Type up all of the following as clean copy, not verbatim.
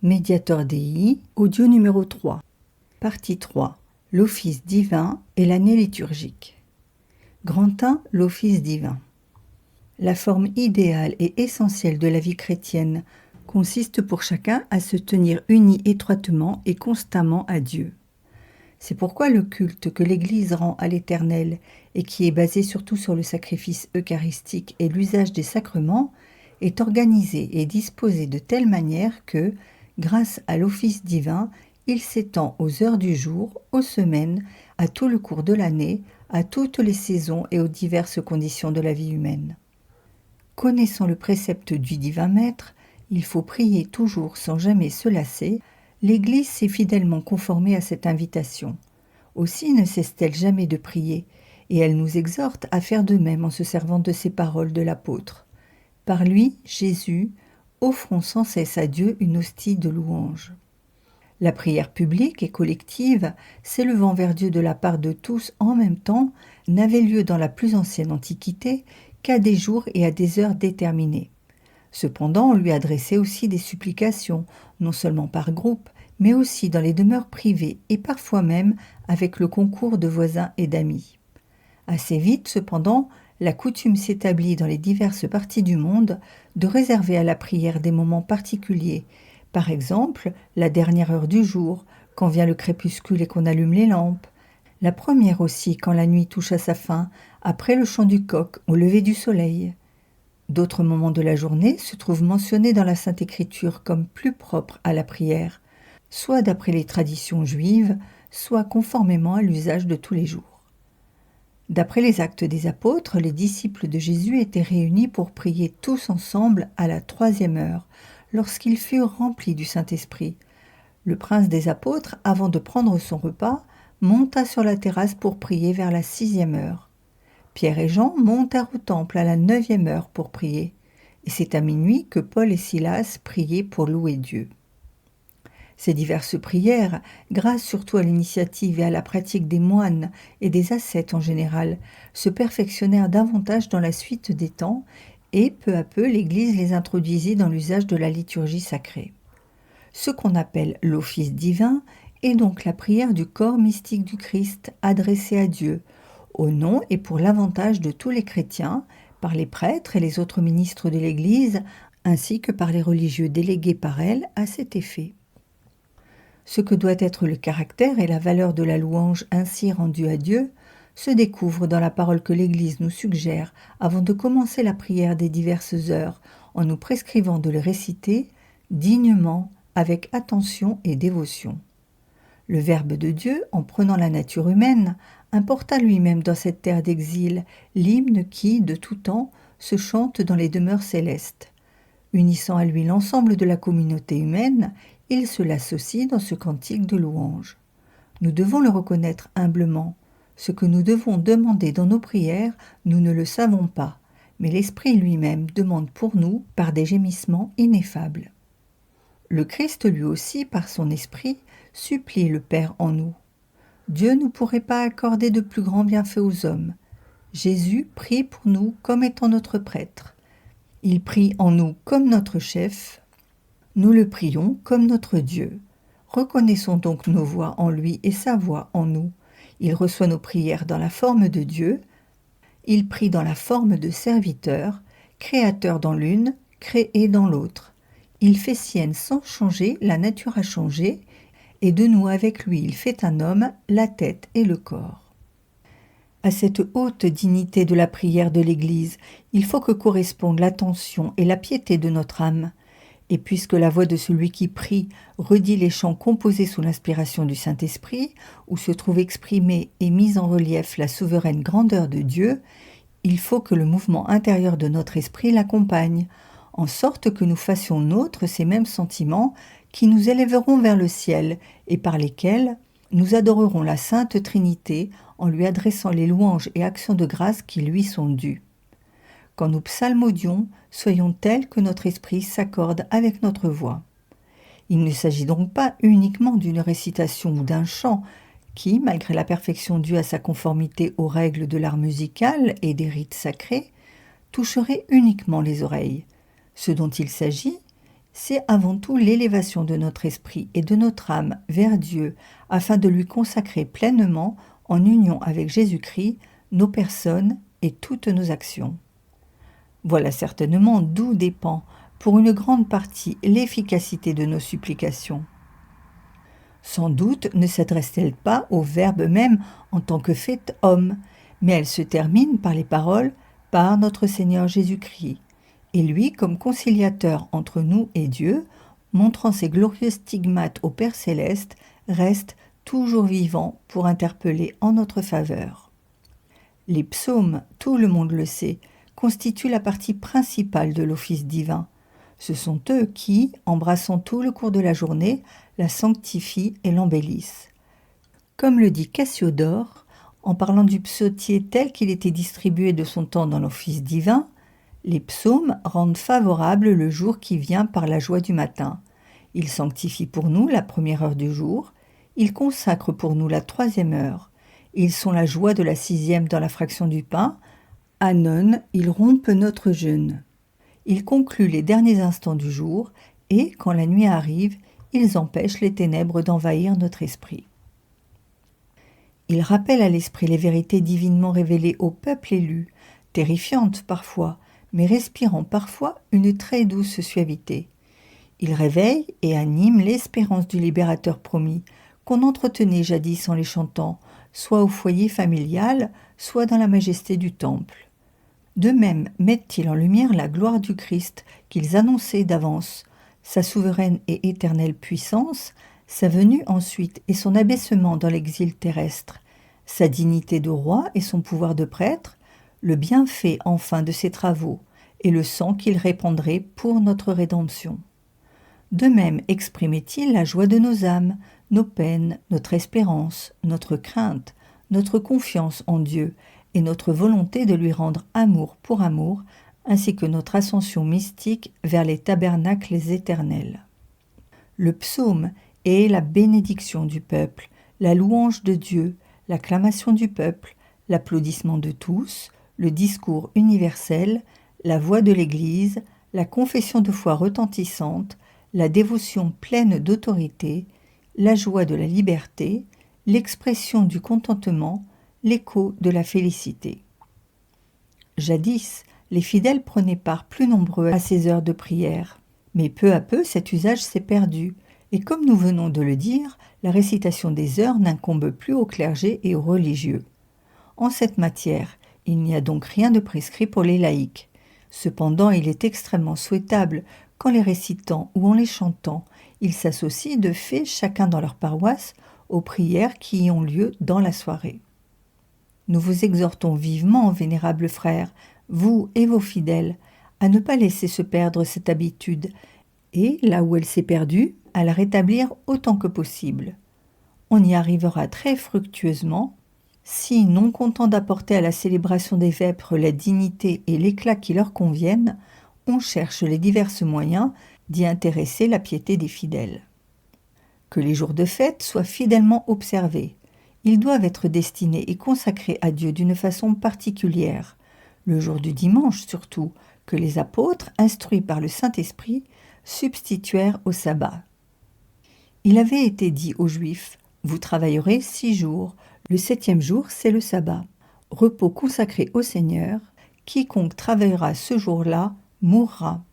Mediator Dei, audio numéro 3. Partie 3. L'office divin et l'année liturgique. Grand 1. L'office divin. La forme idéale et essentielle de la vie chrétienne consiste pour chacun à se tenir uni étroitement et constamment à Dieu. C'est pourquoi le culte que l'Église rend à l'Éternel et qui est basé surtout sur le sacrifice eucharistique et l'usage des sacrements est organisé et disposé de telle manière que, grâce à l'office divin, il s'étend aux heures du jour, aux semaines, à tout le cours de l'année, à toutes les saisons et aux diverses conditions de la vie humaine. Connaissant le précepte du divin Maître, il faut prier toujours sans jamais se lasser. L'Église s'est fidèlement conformée à cette invitation. Aussi ne cesse-t-elle jamais de prier, et elle nous exhorte à faire de même en se servant de ces paroles de l'apôtre. Par lui, Jésus, offrons sans cesse à Dieu une hostie de louange. La prière publique et collective, s'élevant vers Dieu de la part de tous en même temps, n'avait lieu dans la plus ancienne Antiquité qu'à des jours et à des heures déterminés. Cependant, on lui adressait aussi des supplications, non seulement par groupe, mais aussi dans les demeures privées et parfois même avec le concours de voisins et d'amis. Assez vite, cependant, la coutume s'établit dans les diverses parties du monde de réserver à la prière des moments particuliers, par exemple la dernière heure du jour, quand vient le crépuscule et qu'on allume les lampes, la première aussi quand la nuit touche à sa fin, après le chant du coq au lever du soleil. D'autres moments de la journée se trouvent mentionnés dans la Sainte Écriture comme plus propres à la prière, soit d'après les traditions juives, soit conformément à l'usage de tous les jours. D'après les Actes des Apôtres, les disciples de Jésus étaient réunis pour prier tous ensemble à la 3e heure, lorsqu'ils furent remplis du Saint-Esprit. Le prince des apôtres, avant de prendre son repas, monta sur la terrasse pour prier vers la 6e heure. Pierre et Jean montèrent au temple à la 9e heure pour prier, et c'est à minuit que Paul et Silas priaient pour louer Dieu. Ces diverses prières, grâce surtout à l'initiative et à la pratique des moines et des ascètes en général, se perfectionnèrent davantage dans la suite des temps et peu à peu l'Église les introduisit dans l'usage de la liturgie sacrée. Ce qu'on appelle l'office divin est donc la prière du corps mystique du Christ adressée à Dieu, au nom et pour l'avantage de tous les chrétiens, par les prêtres et les autres ministres de l'Église, ainsi que par les religieux délégués par elle à cet effet. Ce que doit être le caractère et la valeur de la louange ainsi rendue à Dieu se découvre dans la parole que l'Église nous suggère avant de commencer la prière des diverses heures, en nous prescrivant de le réciter dignement, avec attention et dévotion. Le Verbe de Dieu, en prenant la nature humaine, importa lui-même dans cette terre d'exil l'hymne qui, de tout temps, se chante dans les demeures célestes. Unissant à lui l'ensemble de la communauté humaine, il se l'associe dans ce cantique de louange. Nous devons le reconnaître humblement. Ce que nous devons demander dans nos prières, nous ne le savons pas, mais l'Esprit lui-même demande pour nous par des gémissements ineffables. Le Christ lui aussi, par son Esprit, supplie le Père en nous. Dieu ne pourrait pas accorder de plus grands bienfaits aux hommes. Jésus prie pour nous comme étant notre prêtre. Il prie en nous comme notre chef. Nous le prions comme notre Dieu. Reconnaissons donc nos voix en lui et sa voix en nous. Il reçoit nos prières dans la forme de Dieu. Il prie dans la forme de serviteur, créateur dans l'une, créé dans l'autre. Il fait sienne sans changer, la nature a changé, et de nous avec lui il fait un homme, la tête et le corps. À cette haute dignité de la prière de l'Église, il faut que correspondent l'attention et la piété de notre âme. Et puisque la voix de celui qui prie redit les chants composés sous l'inspiration du Saint-Esprit, où se trouve exprimée et mise en relief la souveraine grandeur de Dieu, il faut que le mouvement intérieur de notre esprit l'accompagne, en sorte que nous fassions nôtres ces mêmes sentiments qui nous élèveront vers le ciel et par lesquels nous adorerons la Sainte Trinité en lui adressant les louanges et actions de grâce qui lui sont dues. Quand nous psalmodions, soyons tels que notre esprit s'accorde avec notre voix. Il ne s'agit donc pas uniquement d'une récitation ou d'un chant qui, malgré la perfection due à sa conformité aux règles de l'art musical et des rites sacrés, toucherait uniquement les oreilles. Ce dont il s'agit, c'est avant tout l'élévation de notre esprit et de notre âme vers Dieu, afin de lui consacrer pleinement, en union avec Jésus-Christ, nos personnes et toutes nos actions. Voilà certainement d'où dépend, pour une grande partie, l'efficacité de nos supplications. Sans doute ne s'adresse-t-elle pas au Verbe même en tant que fait homme, mais elle se termine par les paroles « par notre Seigneur Jésus-Christ », et lui, comme conciliateur entre nous et Dieu, montrant ses glorieux stigmates au Père céleste, reste toujours vivant pour interpeller en notre faveur. Les psaumes, tout le monde le sait, constituent la partie principale de l'office divin. Ce sont eux qui, embrassant tout le cours de la journée, la sanctifient et l'embellissent. Comme le dit Cassiodore, en parlant du psautier tel qu'il était distribué de son temps dans l'office divin, les psaumes rendent favorable le jour qui vient par la joie du matin. Ils sanctifient pour nous la première heure du jour, ils consacrent pour nous la troisième heure. Ils sont la joie de la sixième dans la fraction du pain. À none, ils rompent notre jeûne. Ils concluent les derniers instants du jour et, quand la nuit arrive, ils empêchent les ténèbres d'envahir notre esprit. Ils rappellent à l'esprit les vérités divinement révélées au peuple élu, terrifiantes parfois, mais respirant parfois une très douce suavité. Ils réveillent et animent l'espérance du libérateur promis, qu'on entretenait jadis en les chantant, soit au foyer familial, soit dans la majesté du temple. De même mettent-ils en lumière la gloire du Christ qu'ils annonçaient d'avance, sa souveraine et éternelle puissance, sa venue ensuite et son abaissement dans l'exil terrestre, sa dignité de roi et son pouvoir de prêtre, le bienfait enfin de ses travaux et le sang qu'il répandrait pour notre rédemption. De même exprimait-il la joie de nos âmes, nos peines, notre espérance, notre crainte, notre confiance en Dieu et notre volonté de lui rendre amour pour amour, ainsi que notre ascension mystique vers les tabernacles éternels. Le psaume est la bénédiction du peuple, la louange de Dieu, l'acclamation du peuple, l'applaudissement de tous, le discours universel, la voix de l'Église, la confession de foi retentissante, la dévotion pleine d'autorité, la joie de la liberté, l'expression du contentement, l'écho de la félicité. Jadis, les fidèles prenaient part plus nombreux à ces heures de prière, mais peu à peu cet usage s'est perdu, et comme nous venons de le dire, la récitation des heures n'incombe plus au clergé et aux religieux. En cette matière, il n'y a donc rien de prescrit pour les laïcs. Cependant, il est extrêmement souhaitable qu'en les récitant ou en les chantant, ils s'associent de fait chacun dans leur paroisse aux prières qui y ont lieu dans la soirée. Nous vous exhortons vivement, vénérables frères, vous et vos fidèles, à ne pas laisser se perdre cette habitude et, là où elle s'est perdue, à la rétablir autant que possible. On y arrivera très fructueusement si, non content d'apporter à la célébration des vêpres la dignité et l'éclat qui leur conviennent, on cherche les divers moyens d'y intéresser la piété des fidèles. Que les jours de fête soient fidèlement observés. Ils doivent être destinés et consacrés à Dieu d'une façon particulière. Le jour du dimanche surtout, que les apôtres, instruits par le Saint-Esprit, substituèrent au sabbat. Il avait été dit aux Juifs, « Vous travaillerez 6 jours, le 7e jour c'est le sabbat, repos consacré au Seigneur, quiconque travaillera ce jour-là mourra. »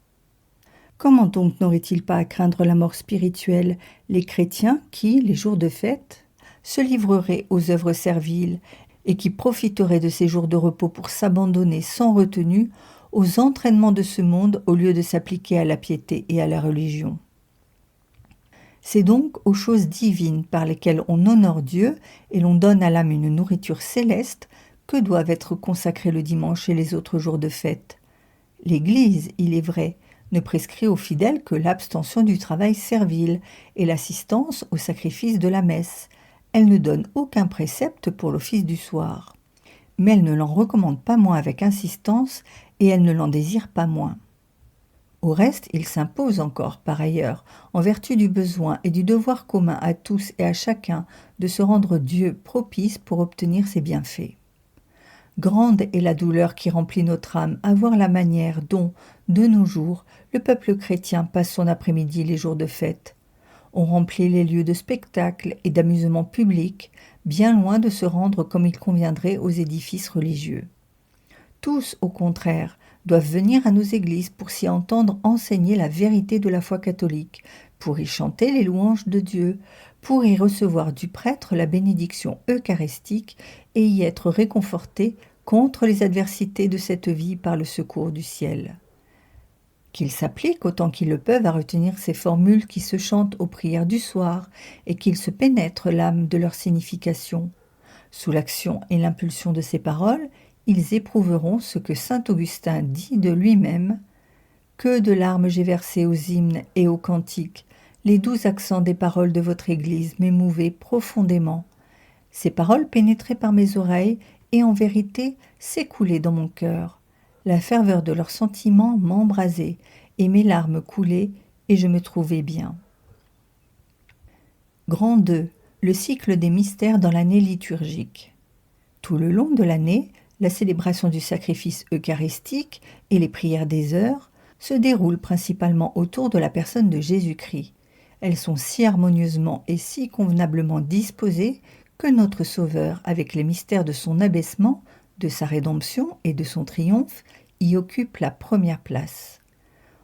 Comment donc n'auraient-ils pas à craindre la mort spirituelle, les chrétiens qui, les jours de fête, se livreraient aux œuvres serviles et qui profiteraient de ces jours de repos pour s'abandonner sans retenue aux entraînements de ce monde au lieu de s'appliquer à la piété et à la religion. C'est donc aux choses divines par lesquelles on honore Dieu et l'on donne à l'âme une nourriture céleste que doivent être consacrés le dimanche et les autres jours de fête. L'Église, il est vrai, ne prescrit aux fidèles que l'abstention du travail servile et l'assistance au sacrifice de la messe. Elle ne donne aucun précepte pour l'office du soir. Mais elle ne l'en recommande pas moins avec insistance et elle ne l'en désire pas moins. Au reste, il s'impose encore, par ailleurs, en vertu du besoin et du devoir commun à tous et à chacun de se rendre Dieu propice pour obtenir ses bienfaits. Grande est la douleur qui remplit notre âme à voir la manière dont, de nos jours, le peuple chrétien passe son après-midi les jours de fête. On remplit les lieux de spectacle et d'amusement public, bien loin de se rendre comme il conviendrait aux édifices religieux. Tous, au contraire, doivent venir à nos églises pour s'y entendre enseigner la vérité de la foi catholique, pour y chanter les louanges de Dieu, pour y recevoir du prêtre la bénédiction eucharistique et y être réconfortés contre les adversités de cette vie par le secours du ciel. Qu'ils s'appliquent autant qu'ils le peuvent à retenir ces formules qui se chantent aux prières du soir et qu'ils se pénètrent l'âme de leur signification. Sous l'action et l'impulsion de ces paroles, ils éprouveront ce que saint Augustin dit de lui-même « Que de larmes j'ai versées aux hymnes et aux cantiques, les doux accents des paroles de votre Église m'émouvaient profondément. Ces paroles pénétraient par mes oreilles et en vérité s'écoulaient dans mon cœur. La ferveur de leurs sentiments m'embrasait et mes larmes coulaient et je me trouvais bien. » Grand 2. Le cycle des mystères dans l'année liturgique. Tout le long de l'année, la célébration du sacrifice eucharistique et les prières des heures se déroulent principalement autour de la personne de Jésus-Christ. Elles sont si harmonieusement et si convenablement disposées que notre Sauveur, avec les mystères de son abaissement, de sa rédemption et de son triomphe, y occupe la première place.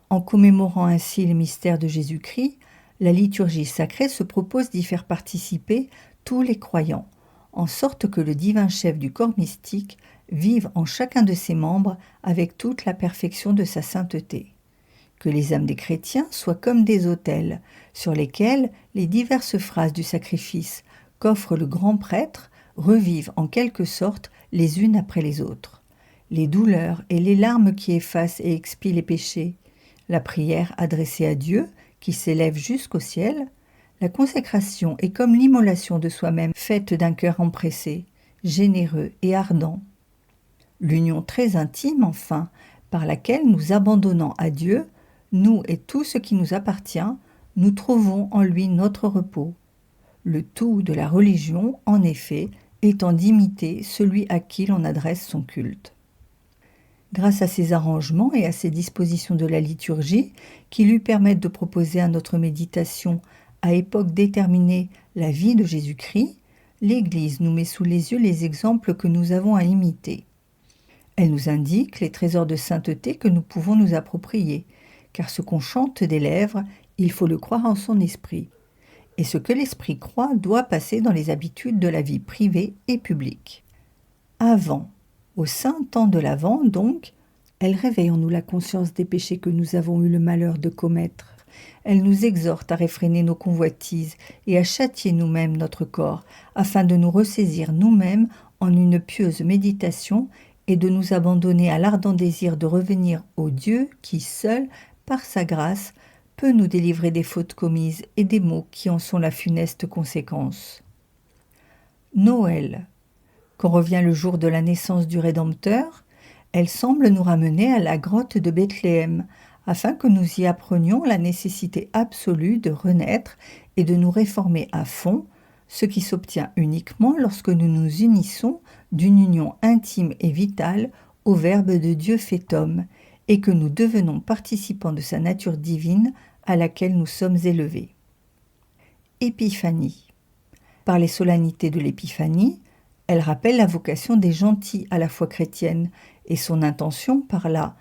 En commémorant ainsi les mystères de Jésus-Christ, la liturgie sacrée se propose d'y faire participer tous les croyants, en sorte que le divin chef du corps mystique vive en chacun de ses membres avec toute la perfection de sa sainteté. Que les âmes des chrétiens soient comme des autels, sur lesquels les diverses phrases du sacrifice qu'offre le grand prêtre revivent en quelque sorte les unes après les autres. Les douleurs et les larmes qui effacent et expient les péchés, la prière adressée à Dieu qui s'élève jusqu'au ciel, la consécration est comme l'immolation de soi-même faite d'un cœur empressé, généreux et ardent. L'union très intime, enfin, par laquelle nous abandonnant à Dieu, nous et tout ce qui nous appartient, nous trouvons en lui notre repos. Le tout de la religion, en effet, étant d'imiter celui à qui l'on adresse son culte. Grâce à ces arrangements et à ces dispositions de la liturgie qui lui permettent de proposer à notre méditation à époque déterminée la vie de Jésus-Christ, l'Église nous met sous les yeux les exemples que nous avons à imiter. Elle nous indique les trésors de sainteté que nous pouvons nous approprier, car ce qu'on chante des lèvres, il faut le croire en son esprit. Et ce que l'esprit croit doit passer dans les habitudes de la vie privée et publique. Avant, au saint temps de l'Avent donc, elle réveille en nous la conscience des péchés que nous avons eu le malheur de commettre. Elle nous exhorte à réfréner nos convoitises et à châtier nous-mêmes notre corps, afin de nous ressaisir nous-mêmes en une pieuse méditation et de nous abandonner à l'ardent désir de revenir au Dieu qui, seul, par sa grâce, peut nous délivrer des fautes commises et des maux qui en sont la funeste conséquence. Noël. Quand revient le jour de la naissance du Rédempteur, elle semble nous ramener à la grotte de Bethléem, afin que nous y apprenions la nécessité absolue de renaître et de nous réformer à fond, ce qui s'obtient uniquement lorsque nous nous unissons d'une union intime et vitale au Verbe de Dieu fait homme, et que nous devenons participants de sa nature divine à laquelle nous sommes élevés. Épiphanie. Par les solennités de l'Épiphanie, elle rappelle la vocation des gentils à la foi chrétienne, et son intention par là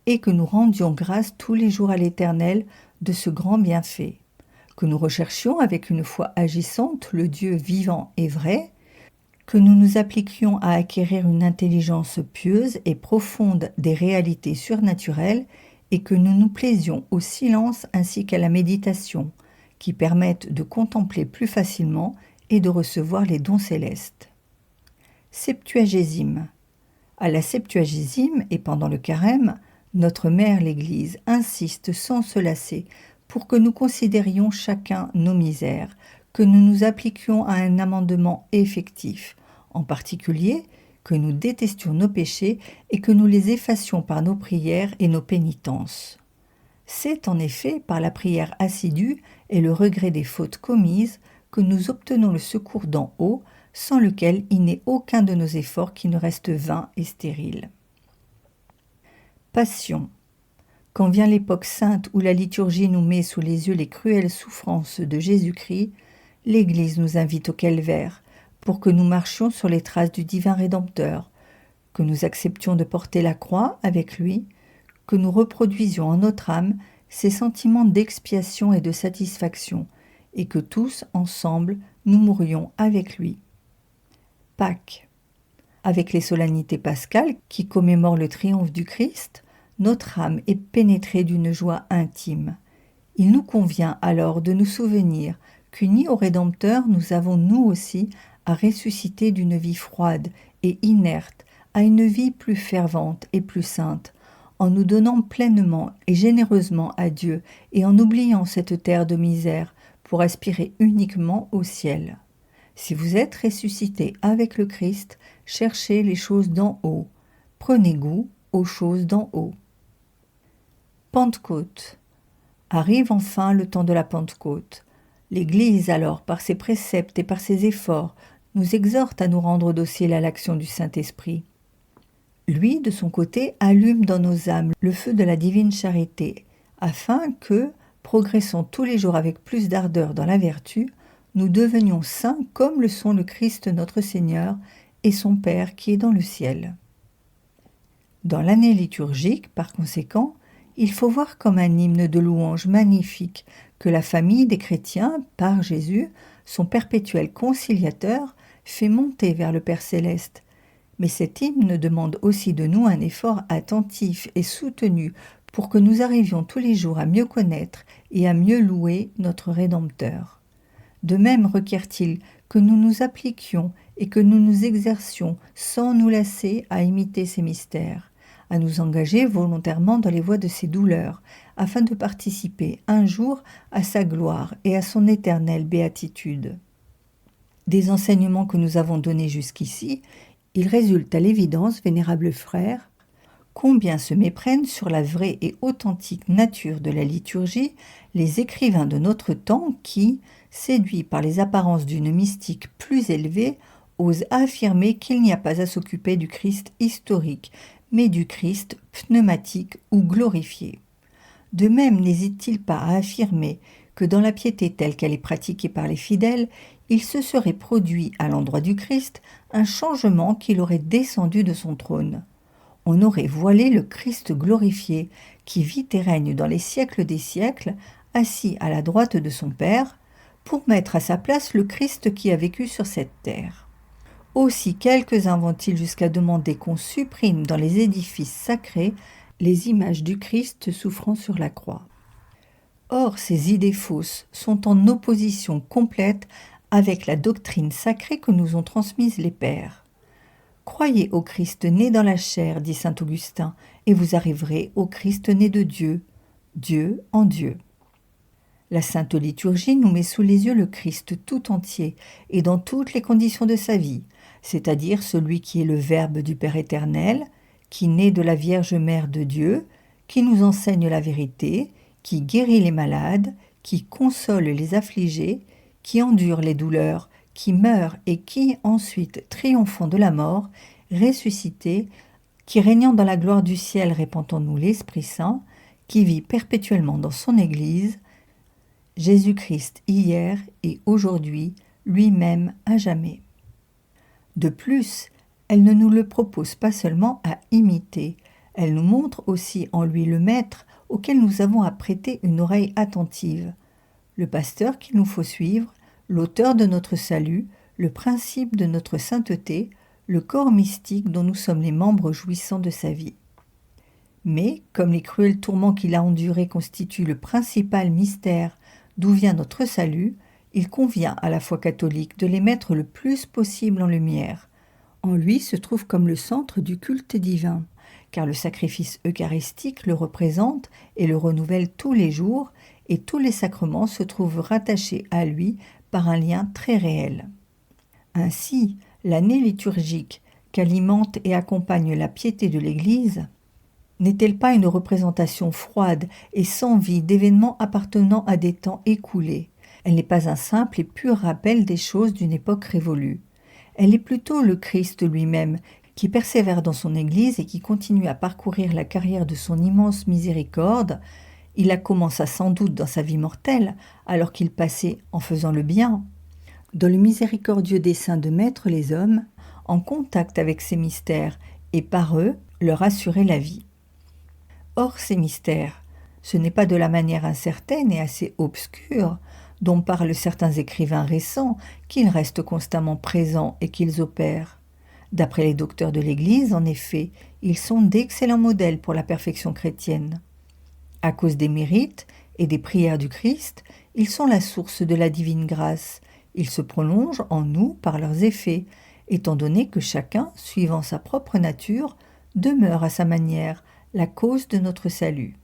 est que nous rendions grâce tous les jours à l'Éternel de ce grand bienfait, que nous recherchions avec une foi agissante le Dieu vivant et vrai, que nous nous appliquions à acquérir une intelligence pieuse et profonde des réalités surnaturelles et que nous nous plaisions au silence ainsi qu'à la méditation, qui permettent de contempler plus facilement et de recevoir les dons célestes. Septuagésime. À la Septuagésime et pendant le Carême, notre Mère l'Église insiste sans se lasser pour que nous considérions chacun nos misères, que nous nous appliquions à un amendement effectif, en particulier que nous détestions nos péchés et que nous les effacions par nos prières et nos pénitences. C'est en effet par la prière assidue et le regret des fautes commises que nous obtenons le secours d'en haut, sans lequel il n'est aucun de nos efforts qui ne reste vain et stérile. Passion. Quand vient l'époque sainte où la liturgie nous met sous les yeux les cruelles souffrances de Jésus-Christ, l'Église nous invite au calvaire pour que nous marchions sur les traces du divin Rédempteur, que nous acceptions de porter la croix avec lui, que nous reproduisions en notre âme ces sentiments d'expiation et de satisfaction, et que tous, ensemble, nous mourions avec lui. Pâques. Avec les solennités pascales qui commémorent le triomphe du Christ, notre âme est pénétrée d'une joie intime. Il nous convient alors de nous souvenir qu'unis au Rédempteur, nous avons nous aussi à ressusciter d'une vie froide et inerte à une vie plus fervente et plus sainte, en nous donnant pleinement et généreusement à Dieu et en oubliant cette terre de misère pour aspirer uniquement au ciel. Si vous êtes ressuscité avec le Christ, cherchez les choses d'en haut. Prenez goût aux choses d'en haut. Pentecôte. Arrive enfin le temps de la Pentecôte. L'Église alors, par ses préceptes et par ses efforts, nous exhorte à nous rendre dociles à l'action du Saint-Esprit. Lui, de son côté, allume dans nos âmes le feu de la divine charité, afin que, progressant tous les jours avec plus d'ardeur dans la vertu, nous devenions saints comme le sont le Christ notre Seigneur et son Père qui est dans le ciel. Dans l'année liturgique, par conséquent, il faut voir comme un hymne de louange magnifique que la famille des chrétiens, par Jésus, son perpétuel conciliateur, fait monter vers le Père céleste. Mais cet hymne demande aussi de nous un effort attentif et soutenu pour que nous arrivions tous les jours à mieux connaître et à mieux louer notre Rédempteur. De même requiert-il que nous nous appliquions et que nous nous exercions sans nous lasser à imiter ses mystères, à nous engager volontairement dans les voies de ses douleurs, afin de participer un jour à sa gloire et à son éternelle béatitude. Des enseignements que nous avons donnés jusqu'ici, il résulte à l'évidence, vénérables frères, combien se méprennent sur la vraie et authentique nature de la liturgie les écrivains de notre temps qui, séduits par les apparences d'une mystique plus élevée, osent affirmer qu'il n'y a pas à s'occuper du Christ historique, mais du Christ pneumatique ou glorifié. De même n'hésite-t-il pas à affirmer que dans la piété telle qu'elle est pratiquée par les fidèles, il se serait produit à l'endroit du Christ un changement qui l'aurait descendu de son trône. On aurait voilé le Christ glorifié, qui vit et règne dans les siècles des siècles, assis à la droite de son Père, pour mettre à sa place le Christ qui a vécu sur cette terre. Aussi quelques-uns vont-ils jusqu'à demander qu'on supprime dans les édifices sacrés les images du Christ souffrant sur la croix. Or, ces idées fausses sont en opposition complète avec la doctrine sacrée que nous ont transmise les pères. Croyez au Christ né dans la chair, dit saint Augustin, et vous arriverez au Christ né de Dieu, Dieu en Dieu. La Sainte Liturgie nous met sous les yeux le Christ tout entier et dans toutes les conditions de sa vie, c'est-à-dire celui qui est le Verbe du Père éternel, qui naît de la Vierge Mère de Dieu, qui nous enseigne la vérité, qui guérit les malades, qui console les affligés, qui endure les douleurs, qui meurt et qui, ensuite, triomphant de la mort, ressuscité, qui régnant dans la gloire du ciel répand en nous l'Esprit Saint, qui vit perpétuellement dans son Église, Jésus-Christ hier et aujourd'hui, lui-même à jamais. De plus, elle ne nous le propose pas seulement à imiter, elle nous montre aussi en lui le Maître auquel nous avons à prêter une oreille attentive, le pasteur qu'il nous faut suivre, l'auteur de notre salut, le principe de notre sainteté, le corps mystique dont nous sommes les membres jouissants de sa vie. Mais, comme les cruels tourments qu'il a endurés constituent le principal mystère d'où vient notre salut, il convient à la foi catholique de les mettre le plus possible en lumière. En lui se trouve comme le centre du culte divin, car le sacrifice eucharistique le représente et le renouvelle tous les jours, et tous les sacrements se trouvent rattachés à lui par un lien très réel. Ainsi, l'année liturgique qu'alimente et accompagne la piété de l'Église n'est-elle pas une représentation froide et sans vie d'événements appartenant à des temps écoulés? Elle n'est pas un simple et pur rappel des choses d'une époque révolue. Elle est plutôt le Christ lui-même, qui persévère dans son Église et qui continue à parcourir la carrière de son immense miséricorde. Il la commença sans doute dans sa vie mortelle, alors qu'il passait en faisant le bien, dans le miséricordieux dessein de mettre les hommes en contact avec ces mystères et par eux leur assurer la vie. Or ces mystères, ce n'est pas de la manière incertaine et assez obscure dont parlent certains écrivains récents qu'ils restent constamment présents et qu'ils opèrent. D'après les docteurs de l'Église, en effet, ils sont d'excellents modèles pour la perfection chrétienne. À cause des mérites et des prières du Christ, ils sont la source de la divine grâce. Ils se prolongent en nous par leurs effets, étant donné que chacun, suivant sa propre nature, demeure à sa manière la cause de notre salut.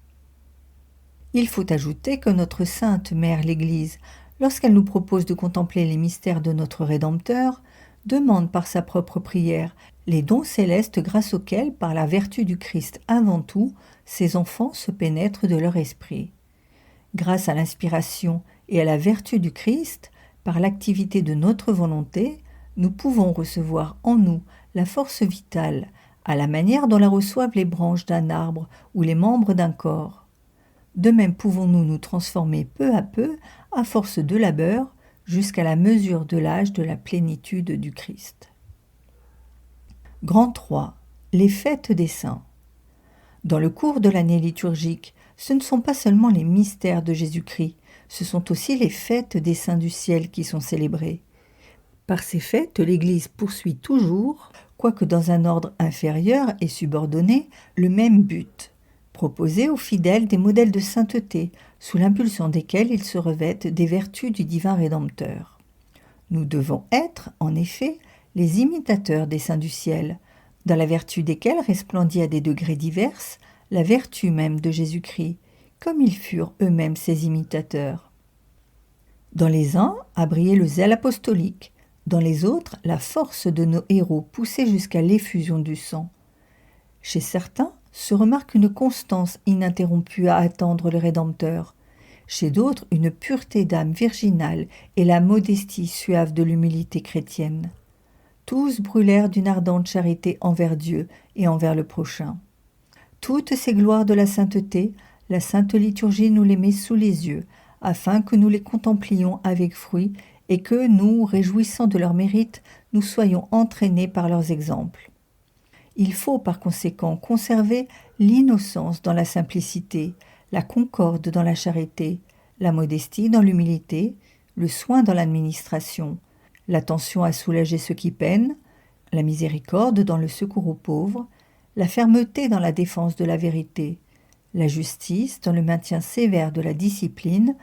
Il faut ajouter que notre Sainte Mère l'Église, lorsqu'elle nous propose de contempler les mystères de notre Rédempteur, demande par sa propre prière les dons célestes grâce auxquels, par la vertu du Christ avant tout, ses enfants se pénètrent de leur esprit. Grâce à l'inspiration et à la vertu du Christ, par l'activité de notre volonté, nous pouvons recevoir en nous la force vitale, à la manière dont la reçoivent les branches d'un arbre ou les membres d'un corps. De même pouvons-nous nous transformer peu à peu, à force de labeur, jusqu'à la mesure de l'âge de la plénitude du Christ. Grand 3. Les fêtes des saints. Dans le cours de l'année liturgique, ce ne sont pas seulement les mystères de Jésus-Christ, ce sont aussi les fêtes des saints du ciel qui sont célébrées. Par ces fêtes, l'Église poursuit toujours, quoique dans un ordre inférieur et subordonné, le même but, proposer aux fidèles des modèles de sainteté, sous l'impulsion desquels ils se revêtent des vertus du divin Rédempteur. Nous devons être, en effet, les imitateurs des saints du ciel, dans la vertu desquels resplendit à des degrés divers la vertu même de Jésus-Christ, comme ils furent eux-mêmes ses imitateurs. Dans les uns a brillé le zèle apostolique, dans les autres la force de nos héros poussée jusqu'à l'effusion du sang. Chez certains se remarque une constance ininterrompue à attendre le Rédempteur, chez d'autres une pureté d'âme virginale et la modestie suave de l'humilité chrétienne. Tous brûlèrent d'une ardente charité envers Dieu et envers le prochain. Toutes ces gloires de la sainteté, la sainte liturgie nous les met sous les yeux, afin que nous les contemplions avec fruit et que nous, réjouissant de leurs mérites, nous soyons entraînés par leurs exemples. Il faut par conséquent conserver l'innocence dans la simplicité, la concorde dans la charité, la modestie dans l'humilité, le soin dans l'administration, l'attention à soulager ceux qui peinent, la miséricorde dans le secours aux pauvres, la fermeté dans la défense de la vérité, la justice dans le maintien sévère de la discipline,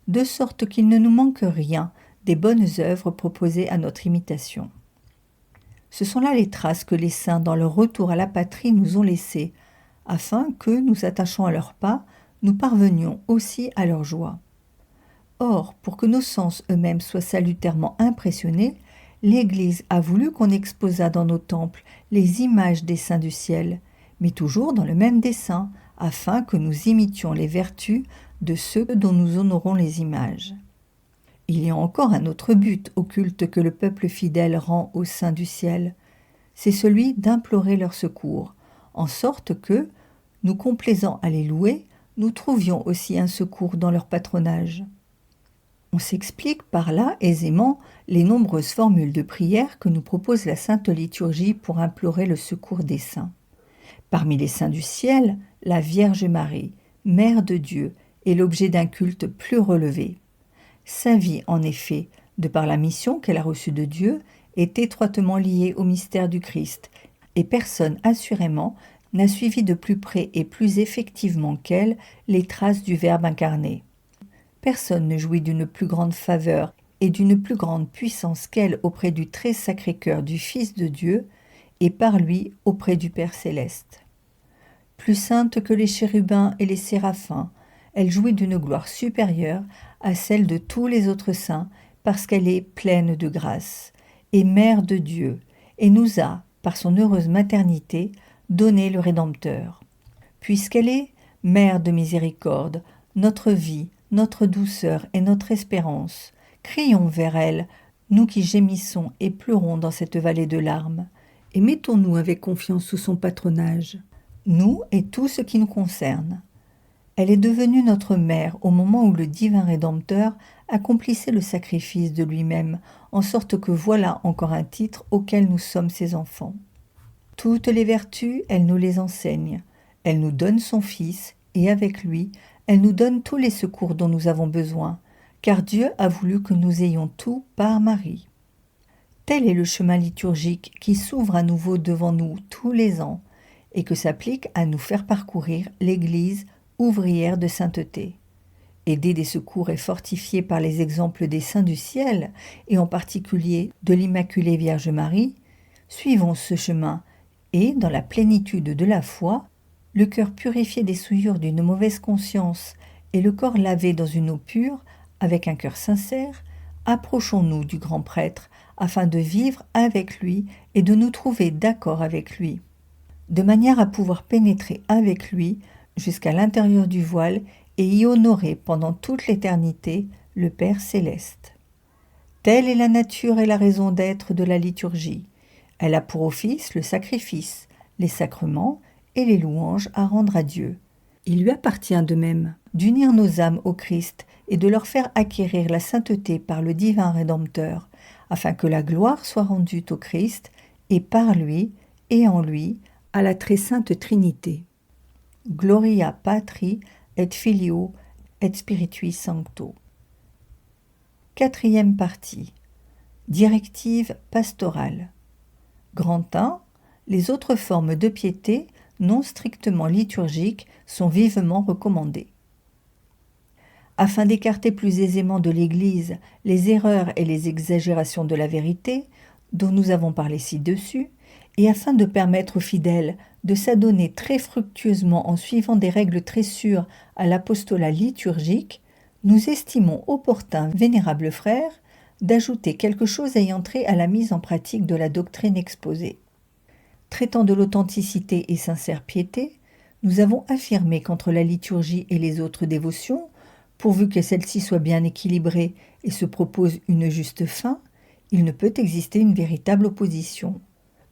de sorte qu'il ne nous manque rien des bonnes œuvres proposées à notre imitation. Ce sont là les traces que les saints, dans leur retour à la patrie, nous ont laissées, afin que, nous attachant à leurs pas, nous parvenions aussi à leur joie. Or, pour que nos sens eux-mêmes soient salutairement impressionnés, l'Église a voulu qu'on exposât dans nos temples les images des saints du ciel, mais toujours dans le même dessein, afin que nous imitions les vertus de ceux dont nous honorons les images. Il y a encore un autre but au culte que le peuple fidèle rend aux saints du ciel, c'est celui d'implorer leur secours, en sorte que, nous complaisant à les louer, nous trouvions aussi un secours dans leur patronage. On s'explique par là aisément les nombreuses formules de prière que nous propose la Sainte Liturgie pour implorer le secours des saints. Parmi les saints du ciel, la Vierge Marie, Mère de Dieu, est l'objet d'un culte plus relevé. Sa vie, en effet, de par la mission qu'elle a reçue de Dieu, est étroitement liée au mystère du Christ, et personne, assurément, n'a suivi de plus près et plus effectivement qu'elle les traces du Verbe incarné. Personne ne jouit d'une plus grande faveur et d'une plus grande puissance qu'elle auprès du très sacré cœur du Fils de Dieu, et par lui auprès du Père céleste. Plus sainte que les chérubins et les séraphins, elle jouit d'une gloire supérieure à celle de tous les autres saints, parce qu'elle est pleine de grâce, et mère de Dieu, et nous a, par son heureuse maternité, donné le Rédempteur. Puisqu'elle est mère de miséricorde, notre vie, notre douceur et notre espérance, crions vers elle nous qui gémissons et pleurons dans cette vallée de larmes, et mettons-nous avec confiance sous son patronage, nous et tout ce qui nous concerne. Elle est devenue notre mère au moment où le divin Rédempteur accomplissait le sacrifice de lui-même, en sorte que voilà encore un titre auquel nous sommes ses enfants. Toutes les vertus, elle nous les enseigne. Elle nous donne son Fils, et avec lui, elle nous donne tous les secours dont nous avons besoin, car Dieu a voulu que nous ayons tout par Marie. Tel est le chemin liturgique qui s'ouvre à nouveau devant nous tous les ans, et que s'applique à nous faire parcourir l'Église ouvrière de sainteté. Aidée des secours et fortifiée par les exemples des saints du ciel, et en particulier de l'Immaculée Vierge Marie, suivons ce chemin et, dans la plénitude de la foi, le cœur purifié des souillures d'une mauvaise conscience et le corps lavé dans une eau pure, avec un cœur sincère, approchons-nous du grand prêtre afin de vivre avec lui et de nous trouver d'accord avec lui, de manière à pouvoir pénétrer avec lui jusqu'à l'intérieur du voile et y honorer pendant toute l'éternité le Père céleste. Telle est la nature et la raison d'être de la liturgie. Elle a pour office le sacrifice, les sacrements et les louanges à rendre à Dieu. Il lui appartient de même d'unir nos âmes au Christ et de leur faire acquérir la sainteté par le divin Rédempteur, afin que la gloire soit rendue au Christ et par lui et en lui à la très sainte Trinité. Gloria Patri et Filio et Spiritui Sancto. 4e partie. Directive pastorale. Grand 1. Les autres formes de piété non strictement liturgiques sont vivement recommandées. Afin d'écarter plus aisément de l'Église les erreurs et les exagérations de la vérité, dont nous avons parlé ci-dessus, et afin de permettre aux fidèles de s'adonner très fructueusement en suivant des règles très sûres à l'apostolat liturgique, nous estimons opportun, vénérables frères, d'ajouter quelque chose ayant trait à la mise en pratique de la doctrine exposée. Traitant de l'authenticité et sincère piété, nous avons affirmé qu'entre la liturgie et les autres dévotions, pourvu que celle-ci soit bien équilibrée et se propose une juste fin, il ne peut exister une véritable opposition.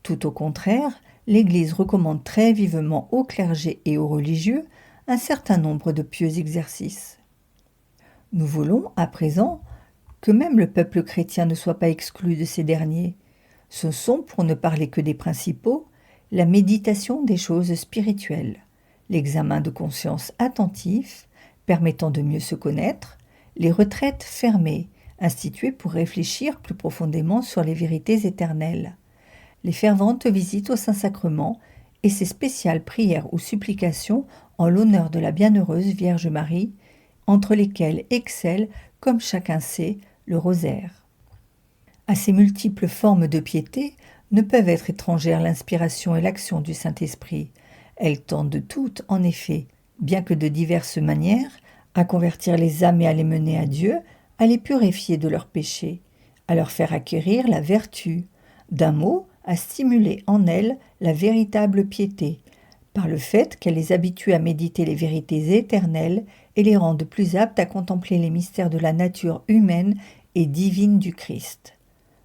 Tout au contraire, l'Église recommande très vivement au clergé et aux religieux un certain nombre de pieux exercices. Nous voulons, à présent, que même le peuple chrétien ne soit pas exclu de ces derniers. Ce sont, pour ne parler que des principaux, la méditation des choses spirituelles, l'examen de conscience attentif, permettant de mieux se connaître, les retraites fermées, instituées pour réfléchir plus profondément sur les vérités éternelles, les ferventes visites au Saint-Sacrement et ses spéciales prières ou supplications en l'honneur de la bienheureuse Vierge Marie, entre lesquelles excelle, comme chacun sait, le rosaire. À ces multiples formes de piété ne peuvent être étrangères l'inspiration et l'action du Saint-Esprit. Elles tendent toutes, en effet, bien que de diverses manières, à convertir les âmes et à les mener à Dieu, à les purifier de leurs péchés, à leur faire acquérir la vertu, d'un mot, à stimuler en elles la véritable piété, par le fait qu'elle les habitue à méditer les vérités éternelles et les rende plus aptes à contempler les mystères de la nature humaine et divine du Christ.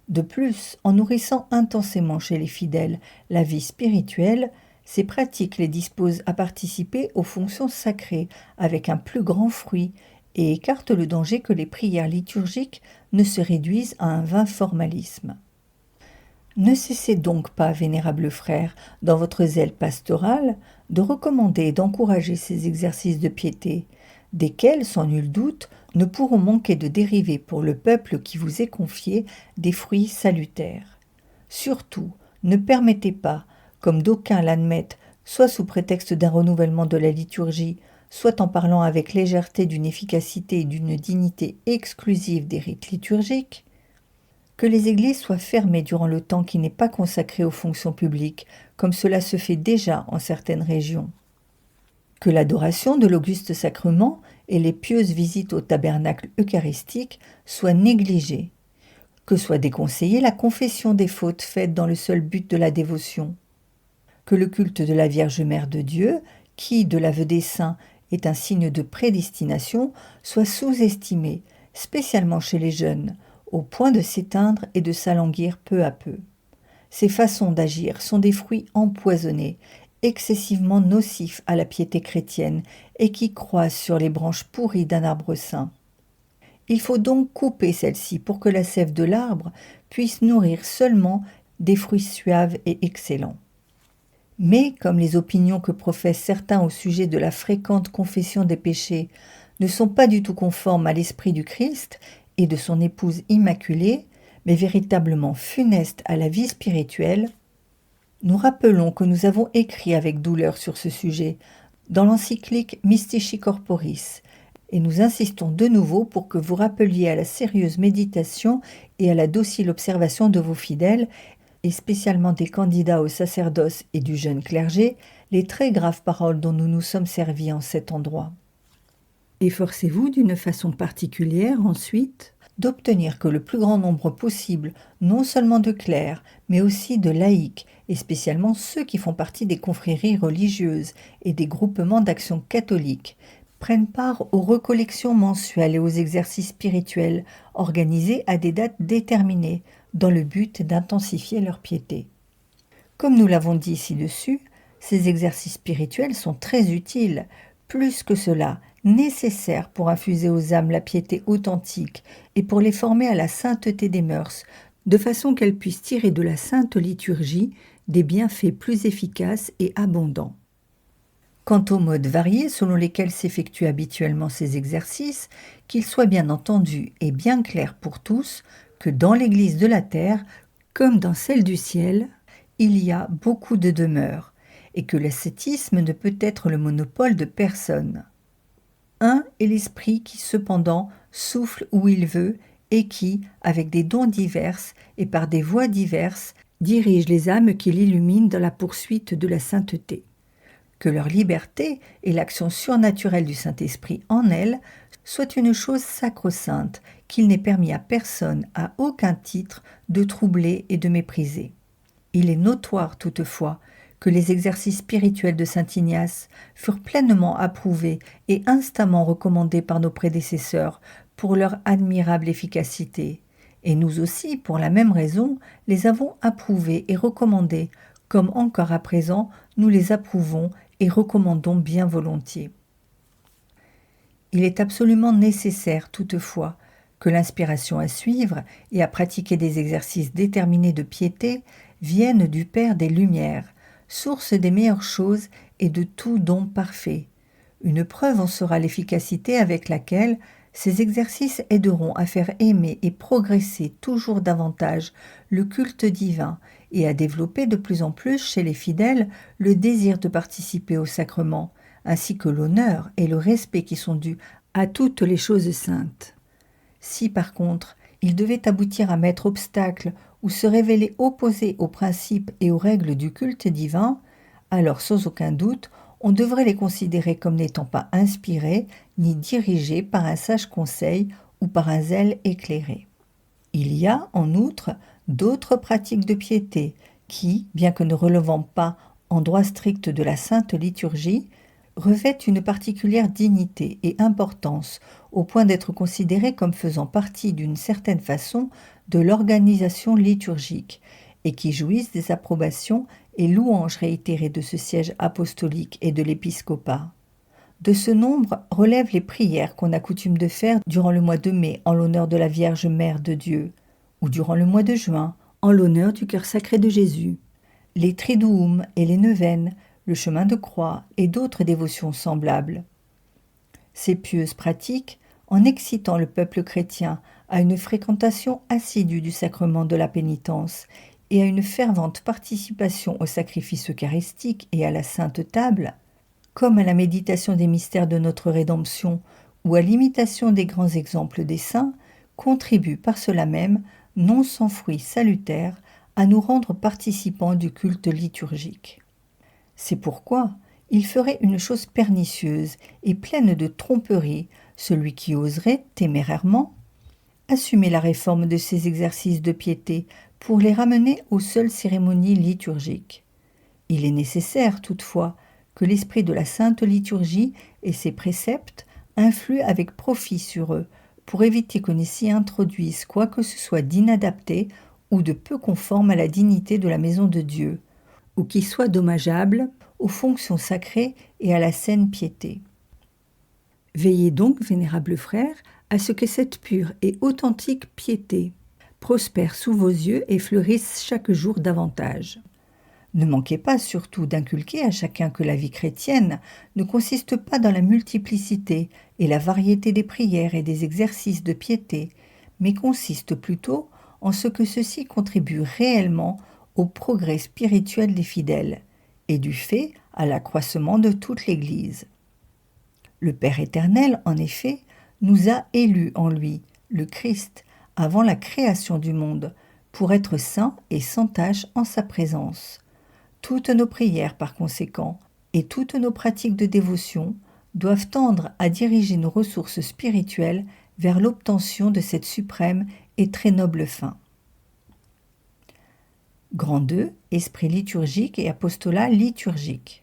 De plus, en nourrissant intensément chez les fidèles la vie spirituelle, ces pratiques les disposent à participer aux fonctions sacrées avec un plus grand fruit et écartent le danger que les prières liturgiques ne se réduisent à un vain formalisme. Ne cessez donc pas, vénérables frères, dans votre zèle pastoral, de recommander et d'encourager ces exercices de piété, desquels, sans nul doute, ne pourront manquer de dériver pour le peuple qui vous est confié des fruits salutaires. Surtout, ne permettez pas, comme d'aucuns l'admettent, soit sous prétexte d'un renouvellement de la liturgie, soit en parlant avec légèreté d'une efficacité et d'une dignité exclusive des rites liturgiques, que les églises soient fermées durant le temps qui n'est pas consacré aux fonctions publiques, comme cela se fait déjà en certaines régions. Que l'adoration de l'auguste sacrement et les pieuses visites au tabernacle eucharistique soient négligées. Que soit déconseillée la confession des fautes faites dans le seul but de la dévotion. Que le culte de la Vierge Mère de Dieu, qui, de l'aveu des saints, est un signe de prédestination, soit sous-estimé, spécialement chez les jeunes, au point de s'éteindre et de s'alanguir peu à peu. Ces façons d'agir sont des fruits empoisonnés, excessivement nocifs à la piété chrétienne et qui croissent sur les branches pourries d'un arbre sain. Il faut donc couper celle-ci pour que la sève de l'arbre puisse nourrir seulement des fruits suaves et excellents. Mais comme les opinions que professent certains au sujet de la fréquente confession des péchés ne sont pas du tout conformes à l'esprit du Christ et de son épouse immaculée, mais véritablement funestes à la vie spirituelle, nous rappelons que nous avons écrit avec douleur sur ce sujet dans l'encyclique Mystici Corporis, et nous insistons de nouveau pour que vous rappeliez à la sérieuse méditation et à la docile observation de vos fidèles, et spécialement des candidats au sacerdoce et du jeune clergé, les très graves paroles dont nous nous sommes servis en cet endroit. Efforcez-vous d'une façon particulière ensuite d'obtenir que le plus grand nombre possible, non seulement de clercs, mais aussi de laïcs, et spécialement ceux qui font partie des confréries religieuses et des groupements d'action catholiques, prennent part aux recollections mensuelles et aux exercices spirituels organisés à des dates déterminées, dans le but d'intensifier leur piété. Comme nous l'avons dit ci-dessus, ces exercices spirituels sont très utiles, plus que cela, nécessaires pour infuser aux âmes la piété authentique et pour les former à la sainteté des mœurs, de façon qu'elles puissent tirer de la sainte liturgie des bienfaits plus efficaces et abondants. Quant aux modes variés selon lesquels s'effectuent habituellement ces exercices, qu'il soit bien entendu et bien clair pour tous que dans l'Église de la terre, comme dans celle du ciel, il y a beaucoup de demeures, et que l'ascétisme ne peut être le monopole de personne. Un est l'esprit qui cependant souffle où il veut et qui, avec des dons divers et par des voies diverses, dirige les âmes qu'il illumine dans la poursuite de la sainteté. Que leur liberté et l'action surnaturelle du Saint-Esprit en elles soient une chose sacro-sainte qu'il n'est permis à personne, à aucun titre, de troubler et de mépriser. Il est notoire toutefois que les exercices spirituels de saint Ignace furent pleinement approuvés et instamment recommandés par nos prédécesseurs pour leur admirable efficacité, et nous aussi, pour la même raison, les avons approuvés et recommandés, comme encore à présent nous les approuvons et recommandons bien volontiers. Il est absolument nécessaire, toutefois, que l'inspiration à suivre et à pratiquer des exercices déterminés de piété vienne du Père des Lumières, source des meilleures choses et de tout don parfait. Une preuve en sera l'efficacité avec laquelle ces exercices aideront à faire aimer et progresser toujours davantage le culte divin et à développer de plus en plus chez les fidèles le désir de participer au sacrement, ainsi que l'honneur et le respect qui sont dus à toutes les choses saintes. Si par contre, il devait aboutir à mettre obstacle ou se révéler opposé aux principes et aux règles du culte divin, alors sans aucun doute, on devrait les considérer comme n'étant pas inspirés ni dirigés par un sage conseil ou par un zèle éclairé. Il y a, en outre, d'autres pratiques de piété qui, bien que ne relevant pas en droit strict de la sainte liturgie, revêtent une particulière dignité et importance au point d'être considérées comme faisant partie d'une certaine façon de l'organisation liturgique et qui jouissent des approbations et louanges réitérées de ce siège apostolique et de l'épiscopat. De ce nombre relèvent les prières qu'on a coutume de faire durant le mois de mai en l'honneur de la Vierge Mère de Dieu, ou durant le mois de juin en l'honneur du cœur sacré de Jésus, les Triduum et les neuvaines, le chemin de croix et d'autres dévotions semblables. Ces pieuses pratiques, en excitant le peuple chrétien à une fréquentation assidue du sacrement de la pénitence et à une fervente participation au sacrifice eucharistique et à la sainte table, comme à la méditation des mystères de notre rédemption ou à l'imitation des grands exemples des saints, contribuent par cela même, non sans fruits salutaires, à nous rendre participants du culte liturgique. C'est pourquoi il ferait une chose pernicieuse et pleine de tromperie celui qui oserait, témérairement, assumer la réforme de ces exercices de piété pour les ramener aux seules cérémonies liturgiques. Il est nécessaire, toutefois, que l'esprit de la sainte liturgie et ses préceptes influent avec profit sur eux, pour éviter qu'on s'y introduise quoi que ce soit d'inadapté ou de peu conforme à la dignité de la maison de Dieu, ou qui soit dommageable aux fonctions sacrées et à la saine piété. Veillez donc, vénérables frères, à ce que cette pure et authentique piété prospère sous vos yeux et fleurisse chaque jour davantage. Ne manquez pas surtout d'inculquer à chacun que la vie chrétienne ne consiste pas dans la multiplicité et la variété des prières et des exercices de piété, mais consiste plutôt en ce que ceux-ci contribuent réellement au progrès spirituel des fidèles, et du fait à l'accroissement de toute l'Église. Le Père éternel, en effet, nous a élus en lui, le Christ, avant la création du monde, pour être saints et sans tache en sa présence. Toutes nos prières, par conséquent, et toutes nos pratiques de dévotion doivent tendre à diriger nos ressources spirituelles vers l'obtention de cette suprême et très noble fin. Grand 2, Esprit liturgique et apostolat liturgique.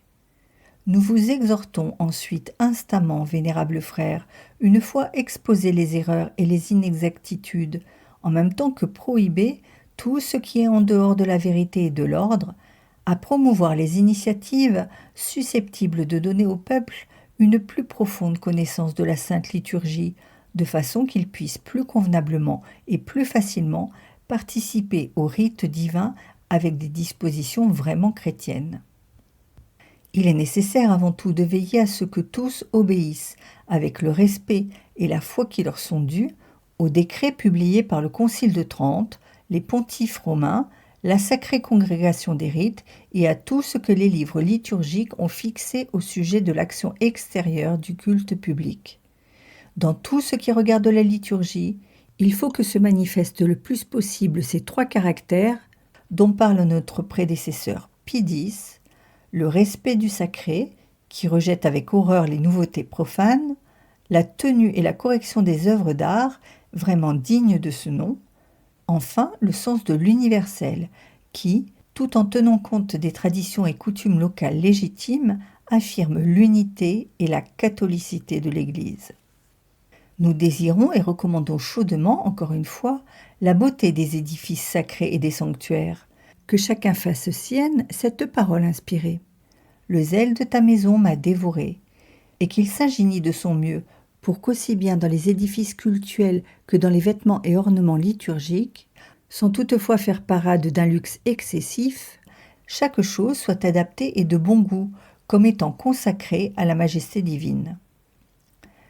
Nous vous exhortons ensuite instamment, vénérables frères, une fois exposées les erreurs et les inexactitudes, en même temps que prohibé tout ce qui est en dehors de la vérité et de l'ordre, à promouvoir les initiatives susceptibles de donner au peuple une plus profonde connaissance de la Sainte Liturgie, de façon qu'il puisse plus convenablement et plus facilement participer au rite divin avec des dispositions vraiment chrétiennes. Il est nécessaire avant tout de veiller à ce que tous obéissent, avec le respect et la foi qui leur sont dus, aux décrets publiés par le Concile de Trente, les pontifes romains, la Sacrée Congrégation des Rites et à tout ce que les livres liturgiques ont fixé au sujet de l'action extérieure du culte public. Dans tout ce qui regarde la liturgie, il faut que se manifestent le plus possible ces trois caractères dont parle notre prédécesseur Pie X, le respect du sacré, qui rejette avec horreur les nouveautés profanes, la tenue et la correction des œuvres d'art, vraiment dignes de ce nom, enfin le sens de l'universel, qui, tout en tenant compte des traditions et coutumes locales légitimes, affirme l'unité et la catholicité de l'Église. Nous désirons et recommandons chaudement, encore une fois, la beauté des édifices sacrés et des sanctuaires, que chacun fasse sienne cette parole inspirée. Le zèle de ta maison m'a dévoré, et qu'il s'ingénie de son mieux pour qu'aussi bien dans les édifices cultuels que dans les vêtements et ornements liturgiques, sans toutefois faire parade d'un luxe excessif, chaque chose soit adaptée et de bon goût, comme étant consacrée à la majesté divine.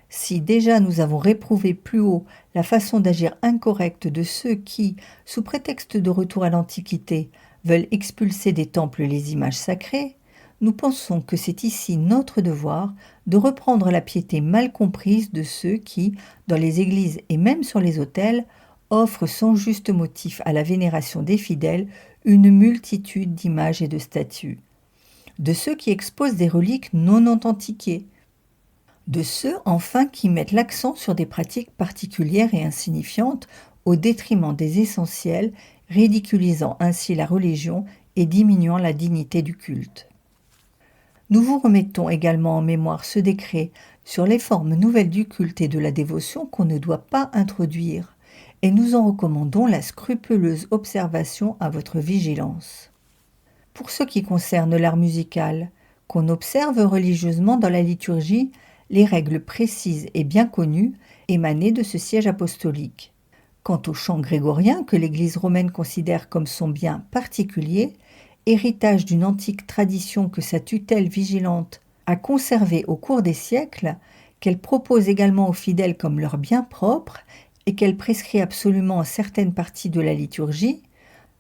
Si déjà nous avons réprouvé plus haut la façon d'agir incorrecte de ceux qui, sous prétexte de retour à l'Antiquité, veulent expulser des temples les images sacrées, nous pensons que c'est ici notre devoir de reprendre la piété mal comprise de ceux qui, dans les églises et même sur les autels, offrent sans juste motif à la vénération des fidèles une multitude d'images et de statues, de ceux qui exposent des reliques non authentiquées, de ceux enfin qui mettent l'accent sur des pratiques particulières et insignifiantes au détriment des essentiels, ridiculisant ainsi la religion et diminuant la dignité du culte. Nous vous remettons également en mémoire ce décret sur les formes nouvelles du culte et de la dévotion qu'on ne doit pas introduire, et nous en recommandons la scrupuleuse observation à votre vigilance. Pour ce qui concerne l'art musical, qu'on observe religieusement dans la liturgie les règles précises et bien connues émanées de ce siège apostolique. Quant au chant grégorien que l'Église romaine considère comme son bien particulier, héritage d'une antique tradition que sa tutelle vigilante a conservée au cours des siècles, qu'elle propose également aux fidèles comme leur bien propre et qu'elle prescrit absolument en certaines parties de la liturgie,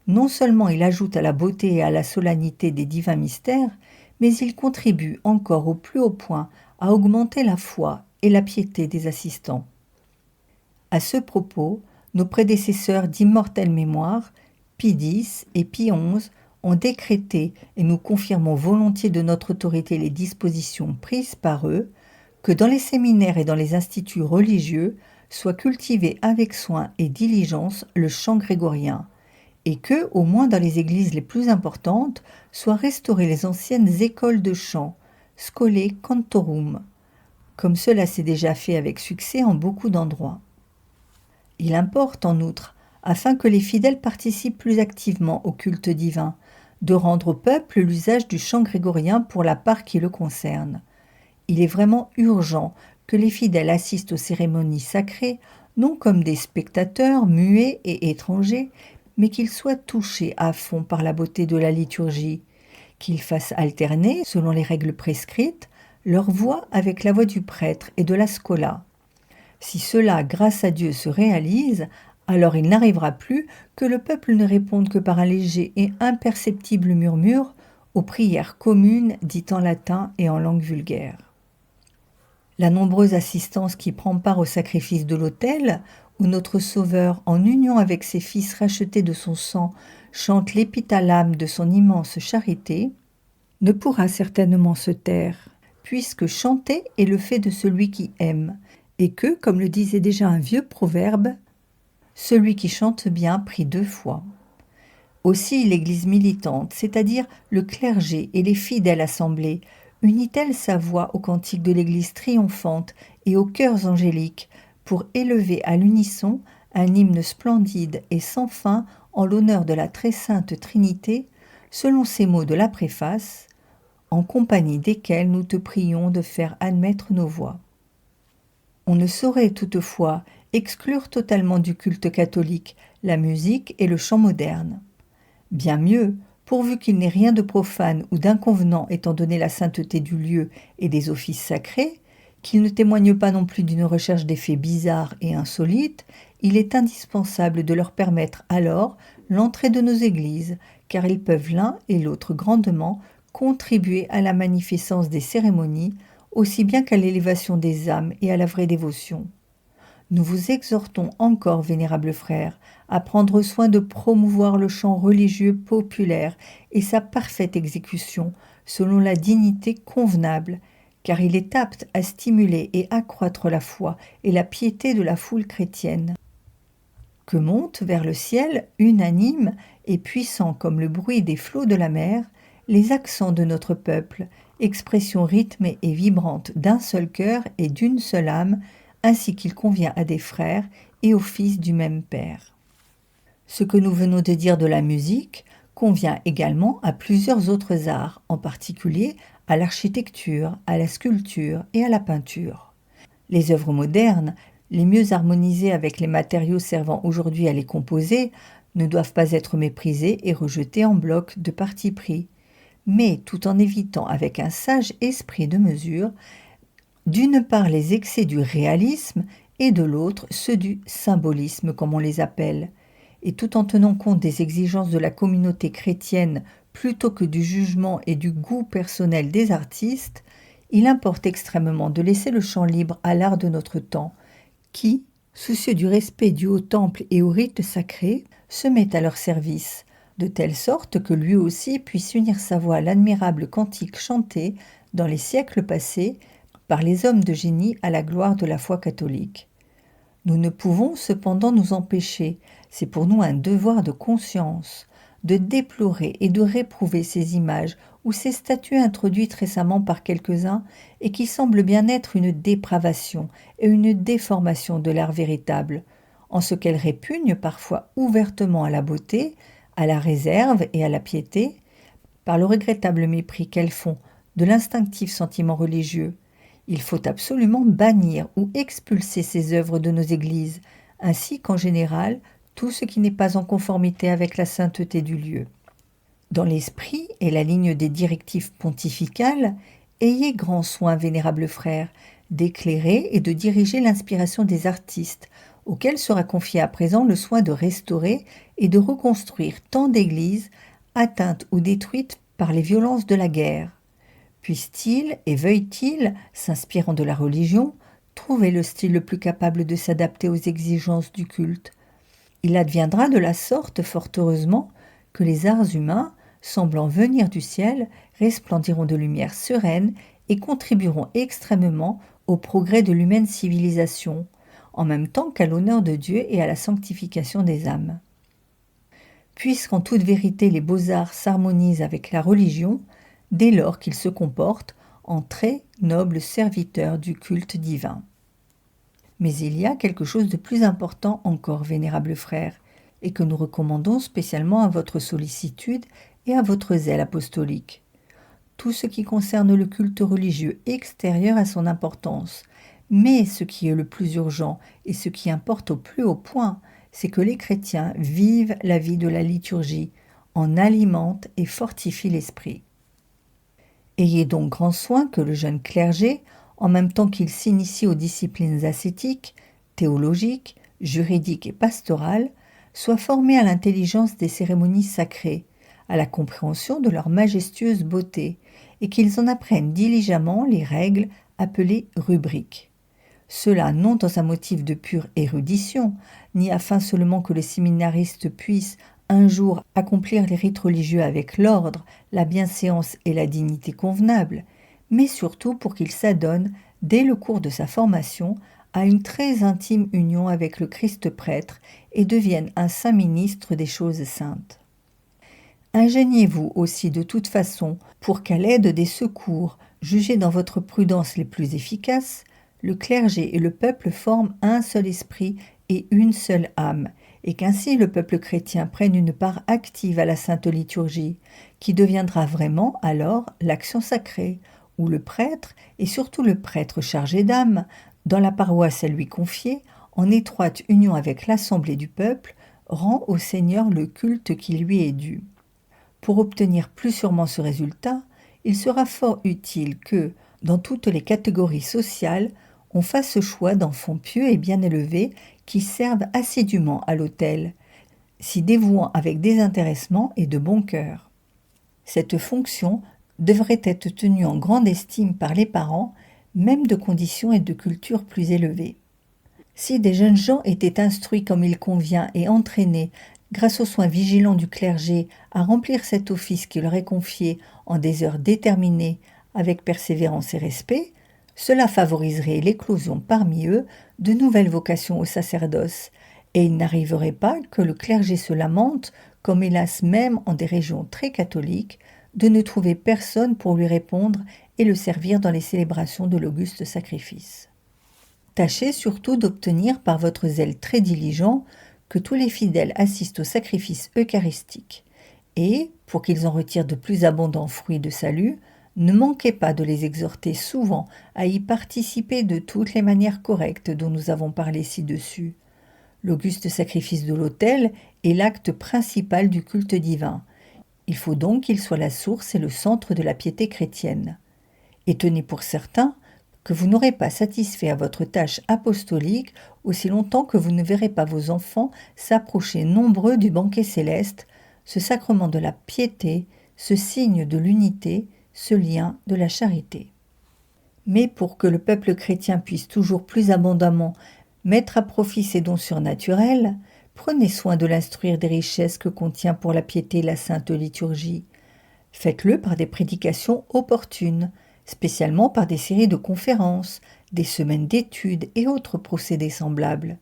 non seulement il ajoute à la beauté et à la solennité des divins mystères, mais il contribue encore au plus haut point à augmenter la foi et la piété des assistants. À ce propos, nos prédécesseurs d'immortelle mémoire, Pie X et Pie XI, ont décrété, et nous confirmons volontiers de notre autorité les dispositions prises par eux, que dans les séminaires et dans les instituts religieux soit cultivé avec soin et diligence le chant grégorien, et que, au moins dans les églises les plus importantes, soient restaurées les anciennes écoles de chant, Scholae Cantorum, comme cela s'est déjà fait avec succès en beaucoup d'endroits. Il importe en outre, afin que les fidèles participent plus activement au culte divin, de rendre au peuple l'usage du chant grégorien pour la part qui le concerne. Il est vraiment urgent que les fidèles assistent aux cérémonies sacrées, non comme des spectateurs muets et étrangers, mais qu'ils soient touchés à fond par la beauté de la liturgie, qu'ils fassent alterner, selon les règles prescrites, leur voix avec la voix du prêtre et de la schola. Si cela, grâce à Dieu, se réalise, alors il n'arrivera plus que le peuple ne réponde que par un léger et imperceptible murmure aux prières communes dites en latin et en langue vulgaire. La nombreuse assistance qui prend part au sacrifice de l'autel, où notre Sauveur, en union avec ses fils rachetés de son sang, chante l'épithalame de son immense charité, ne pourra certainement se taire, puisque chanter est le fait de celui qui aime, et que, comme le disait déjà un vieux proverbe, « Celui qui chante bien prie 2 fois ». Aussi l'Église militante, c'est-à-dire le clergé et les fidèles assemblés, unit-elle sa voix au cantique de l'Église triomphante et aux chœurs angéliques pour élever à l'unisson un hymne splendide et sans fin en l'honneur de la très sainte Trinité, selon ces mots de la préface, en compagnie desquels nous te prions de faire admettre nos voix. On ne saurait toutefois exclure totalement du culte catholique la musique et le chant moderne. Bien mieux, pourvu qu'il n'ait rien de profane ou d'inconvenant étant donné la sainteté du lieu et des offices sacrés, qu'il ne témoigne pas non plus d'une recherche d'effets bizarres et insolites, il est indispensable de leur permettre alors l'entrée de nos églises, car ils peuvent l'un et l'autre grandement contribuer à la magnificence des cérémonies, aussi bien qu'à l'élévation des âmes et à la vraie dévotion. Nous vous exhortons encore, vénérables frères, à prendre soin de promouvoir le chant religieux populaire et sa parfaite exécution selon la dignité convenable, car il est apte à stimuler et accroître la foi et la piété de la foule chrétienne. Que montent vers le ciel, unanimes et puissants comme le bruit des flots de la mer, les accents de notre peuple, expression rythmée et vibrante d'un seul cœur et d'une seule âme, ainsi qu'il convient à des frères et aux fils du même Père. Ce que nous venons de dire de la musique convient également à plusieurs autres arts, en particulier à l'architecture, à la sculpture et à la peinture. Les œuvres modernes, les mieux harmonisées avec les matériaux servant aujourd'hui à les composer, ne doivent pas être méprisées et rejetées en bloc de parti pris, mais tout en évitant avec un sage esprit de mesure, d'une part les excès du réalisme et de l'autre ceux du symbolisme comme on les appelle, et tout en tenant compte des exigences de la communauté chrétienne plutôt que du jugement et du goût personnel des artistes, il importe extrêmement de laisser le champ libre à l'art de notre temps, qui, soucieux du respect du haut temple et aux rites sacrés, se met à leur service, de telle sorte que lui aussi puisse unir sa voix à l'admirable cantique chanté dans les siècles passés par les hommes de génie à la gloire de la foi catholique. Nous ne pouvons cependant nous empêcher, c'est pour nous un devoir de conscience, de déplorer et de réprouver ces images ou ces statues introduites récemment par quelques-uns et qui semblent bien être une dépravation et une déformation de l'art véritable, en ce qu'elles répugnent parfois ouvertement à la beauté, à la réserve et à la piété, par le regrettable mépris qu'elles font de l'instinctif sentiment religieux. Il faut absolument bannir ou expulser ces œuvres de nos églises, ainsi qu'en général tout ce qui n'est pas en conformité avec la sainteté du lieu. Dans l'esprit et la ligne des directives pontificales, ayez grand soin, vénérables frères, d'éclairer et de diriger l'inspiration des artistes, auxquels sera confié à présent le soin de restaurer et de reconstruire tant d'églises atteintes ou détruites par les violences de la guerre. Puissent-ils et veuillent-ils, s'inspirant de la religion, trouver le style le plus capable de s'adapter aux exigences du culte. Il adviendra de la sorte, fort heureusement, que les arts humains, semblant venir du ciel, resplendiront de lumière sereine et contribueront extrêmement au progrès de l'humaine civilisation, en même temps qu'à l'honneur de Dieu et à la sanctification des âmes. Puisqu'en toute vérité les beaux-arts s'harmonisent avec la religion, dès lors qu'ils se comportent en très nobles serviteurs du culte divin. Mais il y a quelque chose de plus important encore, vénérables frères, et que nous recommandons spécialement à votre sollicitude et à votre zèle apostolique. Tout ce qui concerne le culte religieux extérieur a son importance, mais ce qui est le plus urgent et ce qui importe au plus haut point, c'est que les chrétiens vivent la vie de la liturgie, en alimentent et fortifient l'esprit. Ayez donc grand soin que le jeune clergé, en même temps qu'il s'initie aux disciplines ascétiques, théologiques, juridiques et pastorales, soit formé à l'intelligence des cérémonies sacrées, à la compréhension de leur majestueuse beauté, et qu'ils en apprennent diligemment les règles appelées rubriques. Cela non dans un motif de pure érudition, ni afin seulement que le séminariste puisse un jour accomplir les rites religieux avec l'ordre, la bienséance et la dignité convenables, mais surtout pour qu'il s'adonne, dès le cours de sa formation, à une très intime union avec le Christ prêtre et devienne un saint ministre des choses saintes. Ingéniez-vous aussi de toute façon pour qu'à l'aide des secours jugés dans votre prudence les plus efficaces, le clergé et le peuple forment un seul esprit et une seule âme, et qu'ainsi le peuple chrétien prenne une part active à la sainte liturgie, qui deviendra vraiment alors l'action sacrée, où le prêtre, et surtout le prêtre chargé d'âme, dans la paroisse à lui confiée, en étroite union avec l'assemblée du peuple, rend au Seigneur le culte qui lui est dû. Pour obtenir plus sûrement ce résultat, il sera fort utile que, dans toutes les catégories sociales, on fasse ce choix d'enfants pieux et bien élevés qui servent assidûment à l'autel, s'y dévouant avec désintéressement et de bon cœur. Cette fonction devrait être tenue en grande estime par les parents, même de conditions et de culture plus élevées. Si des jeunes gens étaient instruits comme il convient et entraînés, grâce aux soins vigilants du clergé, à remplir cet office qui leur est confié en des heures déterminées, avec persévérance et respect, cela favoriserait l'éclosion parmi eux de nouvelles vocations au sacerdoce, et il n'arriverait pas que le clergé se lamente, comme hélas même en des régions très catholiques, de ne trouver personne pour lui répondre et le servir dans les célébrations de l'auguste sacrifice. Tâchez surtout d'obtenir par votre zèle très diligent que tous les fidèles assistent au sacrifice eucharistique, et, pour qu'ils en retirent de plus abondants fruits de salut, ne manquez pas de les exhorter souvent à y participer de toutes les manières correctes dont nous avons parlé ci-dessus. L'auguste sacrifice de l'autel est l'acte principal du culte divin. Il faut donc qu'il soit la source et le centre de la piété chrétienne. Et tenez pour certain que vous n'aurez pas satisfait à votre tâche apostolique aussi longtemps que vous ne verrez pas vos enfants s'approcher nombreux du banquet céleste, ce sacrement de la piété, ce signe de l'unité, ce lien de la charité. Mais pour que le peuple chrétien puisse toujours plus abondamment mettre à profit ses dons surnaturels, prenez soin de l'instruire des richesses que contient pour la piété la sainte liturgie. Faites-le par des prédications opportunes, spécialement par des séries de conférences, des semaines d'études et autres procédés semblables.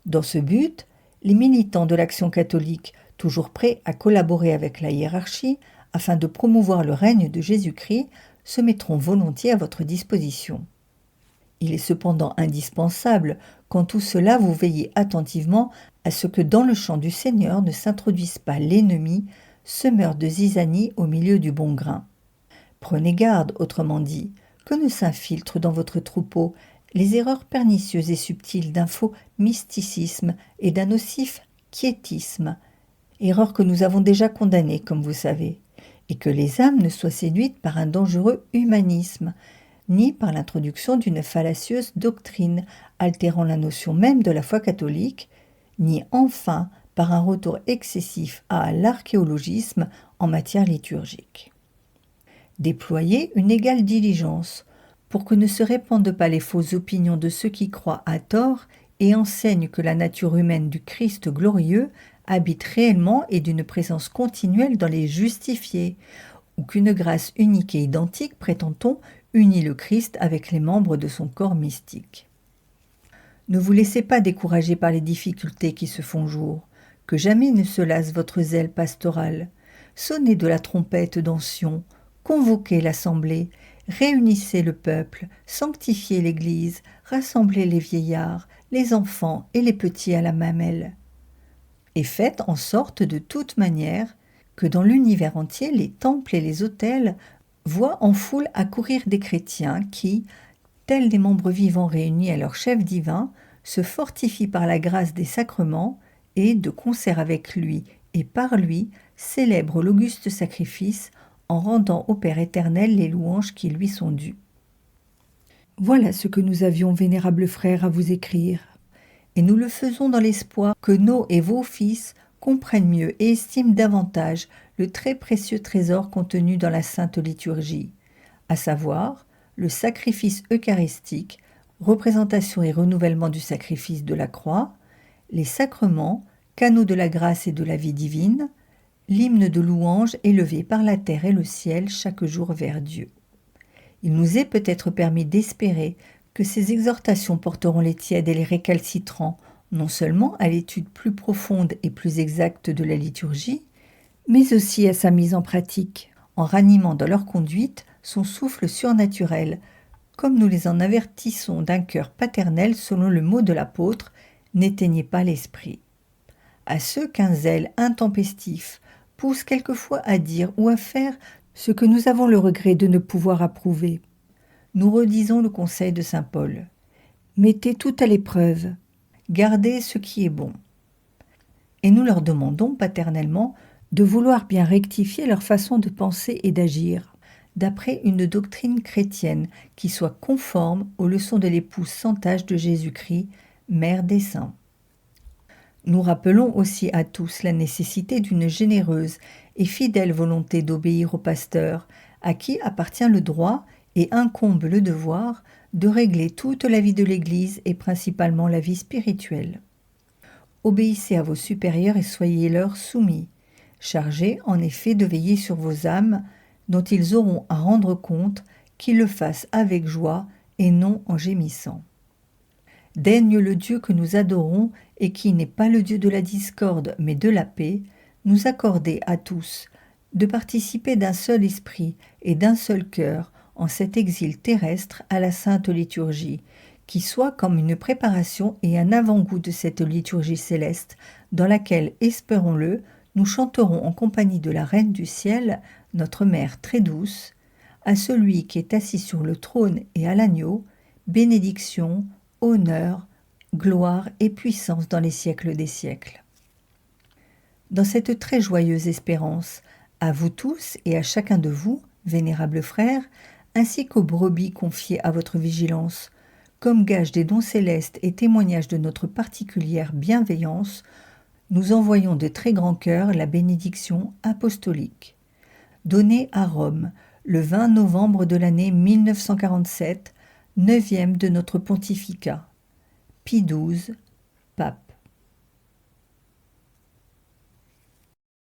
Dans ce but, les militants de l'Action catholique, toujours prêts à collaborer avec la hiérarchie afin de promouvoir le règne de Jésus-Christ, se mettront volontiers à votre disposition. Il est cependant indispensable qu'en tout cela vous veillez attentivement à ce que dans le champ du Seigneur ne s'introduise pas l'ennemi, semeur de zizanie au milieu du bon grain. Prenez garde, autrement dit, que ne s'infiltrent dans votre troupeau les erreurs pernicieuses et subtiles d'un faux mysticisme et d'un nocif quiétisme, erreurs que nous avons déjà condamnées, comme vous savez, et que les âmes ne soient séduites par un dangereux humanisme, ni par l'introduction d'une fallacieuse doctrine altérant la notion même de la foi catholique, ni enfin par un retour excessif à l'archéologisme en matière liturgique. Déployez une égale diligence pour que ne se répandent pas les fausses opinions de ceux qui croient à tort et enseignent que la nature humaine du Christ glorieux habite réellement et d'une présence continuelle dans les justifiés, ou qu'une grâce unique et identique, prétend-on, unit le Christ avec les membres de son corps mystique. Ne vous laissez pas décourager par les difficultés qui se font jour, que jamais ne se lasse votre zèle pastoral. Sonnez de la trompette dans Sion, convoquez l'assemblée, réunissez le peuple, sanctifiez l'Église, rassemblez les vieillards, les enfants et les petits à la mamelle. Et faites en sorte de toute manière que dans l'univers entier, les temples et les autels voient en foule accourir des chrétiens qui, tels des membres vivants réunis à leur chef divin, se fortifient par la grâce des sacrements et, de concert avec lui et par lui, célèbrent l'auguste sacrifice en rendant au Père éternel les louanges qui lui sont dues. Voilà ce que nous avions, vénérables frères, à vous écrire, et nous le faisons dans l'espoir que nos et vos fils comprennent mieux et estiment davantage le très précieux trésor contenu dans la Sainte Liturgie, à savoir le sacrifice eucharistique, représentation et renouvellement du sacrifice de la croix, les sacrements, canaux de la grâce et de la vie divine, l'hymne de louange élevé par la terre et le ciel chaque jour vers Dieu. Il nous est peut-être permis d'espérer que ces exhortations porteront les tièdes et les récalcitrants non seulement à l'étude plus profonde et plus exacte de la liturgie, mais aussi à sa mise en pratique, en ranimant dans leur conduite son souffle surnaturel, comme nous les en avertissons d'un cœur paternel selon le mot de l'apôtre « N'éteignez pas l'esprit ». À ceux qu'un zèle intempestif pousse quelquefois à dire ou à faire ce que nous avons le regret de ne pouvoir approuver, nous redisons le conseil de saint Paul. Mettez tout à l'épreuve, gardez ce qui est bon. Et nous leur demandons paternellement de vouloir bien rectifier leur façon de penser et d'agir, d'après une doctrine chrétienne qui soit conforme aux leçons de l'épouse sans tache de Jésus-Christ, mère des saints. Nous rappelons aussi à tous la nécessité d'une généreuse et fidèle volonté d'obéir au pasteur, à qui appartient le droit et incombe le devoir de régler toute la vie de l'Église et principalement la vie spirituelle. Obéissez à vos supérieurs et soyez-leur soumis, chargés en effet de veiller sur vos âmes, dont ils auront à rendre compte, qu'ils le fassent avec joie et non en gémissant. Daigne le Dieu que nous adorons et qui n'est pas le Dieu de la discorde mais de la paix, nous accorder à tous de participer d'un seul esprit et d'un seul cœur en cet exil terrestre à la Sainte Liturgie, qui soit comme une préparation et un avant-goût de cette liturgie céleste, dans laquelle, espérons-le, nous chanterons en compagnie de la Reine du Ciel, notre Mère très douce, à celui qui est assis sur le trône et à l'agneau, bénédiction, honneur, gloire et puissance dans les siècles des siècles. Dans cette très joyeuse espérance, à vous tous et à chacun de vous, vénérables frères, ainsi qu'aux brebis confiées à votre vigilance, comme gage des dons célestes et témoignage de notre particulière bienveillance, nous envoyons de très grand cœur la bénédiction apostolique. Donnée à Rome, le 20 novembre de l'année 1947, 9e de notre pontificat. Pie XII, pape.